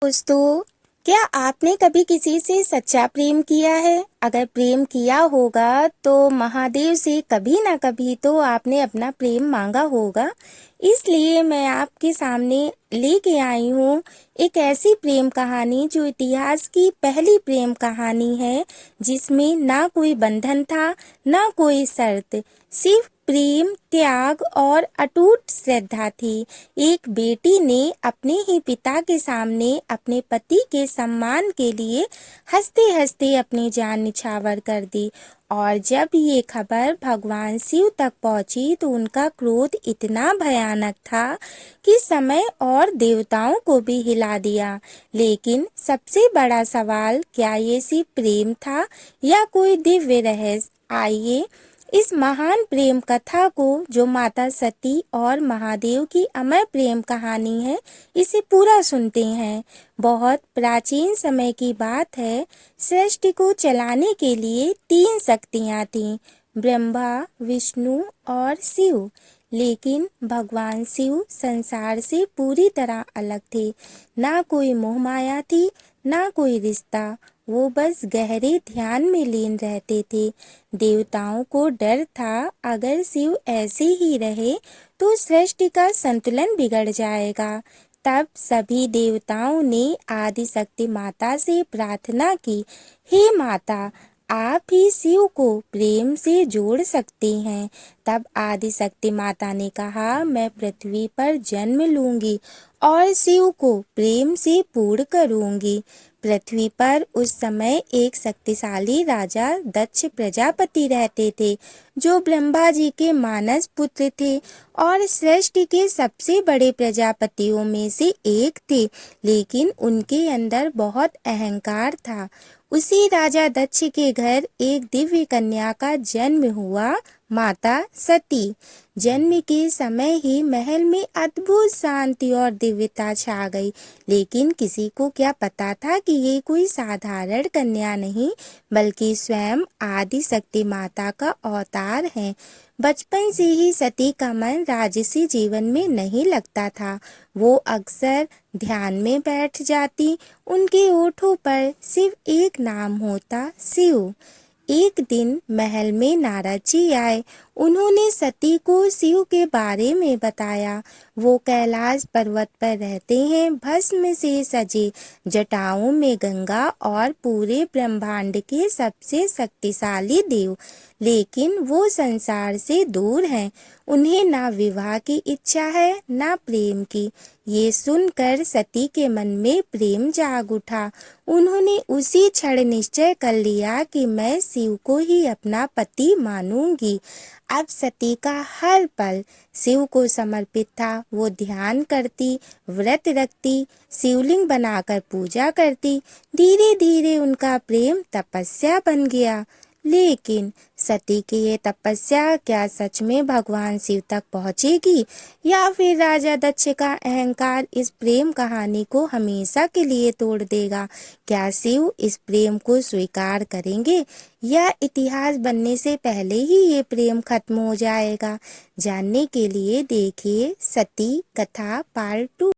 दोस्तों, क्या आपने कभी किसी से सच्चा प्रेम किया है? अगर प्रेम किया होगा तो महादेव से कभी ना कभी तो आपने अपना प्रेम मांगा होगा। इसलिए मैं आपके सामने लेके आई हूँ एक ऐसी प्रेम कहानी जो इतिहास की पहली प्रेम कहानी है, जिसमें ना कोई बंधन था, ना कोई शर्त, सिर्फ प्रेम, त्याग और अटूट श्रद्धा थी। एक बेटी ने अपने ही पिता के सामने अपने पति के सम्मान के लिए हंसते हंसते अपनी जान निछावर कर दी, और जब ये खबर भगवान शिव तक पहुंची तो उनका क्रोध इतना भयानक था कि समय और देवताओं को भी हिला दिया। लेकिन सबसे बड़ा सवाल, क्या ये सिर्फ प्रेम था या कोई दिव्य रहस्य? आइए इस महान प्रेम कथा को, जो माता सती और महादेव की अमर प्रेम कहानी है, इसे पूरा सुनते हैं। बहुत प्राचीन समय की बात है। सृष्टि को चलाने के लिए 3 शक्तियां थीं, ब्रह्मा, विष्णु और शिव। लेकिन भगवान शिव संसार से पूरी तरह अलग थे। ना कोई मोहमाया थी, ना कोई रिश्ता। वो बस गहरे ध्यान में लीन रहते थे। देवताओं को डर था, अगर शिव ऐसे ही रहे तो सृष्टि का संतुलन बिगड़ जाएगा। तब सभी देवताओं ने आदि शक्ति माता से प्रार्थना की, हे माता, आप ही शिव को प्रेम से जोड़ सकती हैं। तब आदि शक्ति माता ने कहा, मैं पृथ्वी पर जन्म लूंगी और शिव को प्रेम से पूर्ण करूंगी। पृथ्वी पर उस समय एक शक्तिशाली राजा दक्ष प्रजापति रहते थे, जो ब्रह्मा जी के मानस पुत्र थे और सृष्टि के सबसे बड़े प्रजापतियों में से एक थे। लेकिन उनके अंदर बहुत अहंकार था। उसी राजा दक्ष के घर एक दिव्य कन्या का जन्म हुआ, माता सती। जन्म के समय ही महल में अद्भुत शांति और दिव्यता छा गई। लेकिन किसी को क्या पता था कि ये कोई साधारण कन्या नहीं, बल्कि स्वयं आदि शक्ति माता का अवतार है। बचपन से ही सती का मन राजसी जीवन में नहीं लगता था। वो अक्सर ध्यान में बैठ जाती। उनके होठों पर सिर्फ एक नाम होता, शिव। एक दिन महल में नारद जी आए। उन्होंने सती को शिव के बारे में बताया। वो कैलाश पर्वत पर रहते हैं, भस्म से सजे, जटाओं में गंगा और पूरे ब्रह्मांड के सबसे शक्तिशाली देव। लेकिन वो संसार से दूर हैं। उन्हें ना विवाह की इच्छा है, ना प्रेम की। ये सुनकर सती के मन में प्रेम जाग उठा। उन्होंने उसी क्षण निश्चय कर लिया कि मैं शिव को ही अपना पति मानूंगी। अब सती का हर पल शिव को समर्पित था। वो ध्यान करती, व्रत रखती, शिवलिंग बनाकर पूजा करती। धीरे धीरे उनका प्रेम तपस्या बन गया। लेकिन सती की ये तपस्या क्या सच में भगवान शिव तक पहुंचेगी, या फिर राजा दक्ष का अहंकार इस प्रेम कहानी को हमेशा के लिए तोड़ देगा? क्या शिव इस प्रेम को स्वीकार करेंगे, या इतिहास बनने से पहले ही ये प्रेम खत्म हो जाएगा? जानने के लिए देखिए सती कथा पार्ट 2।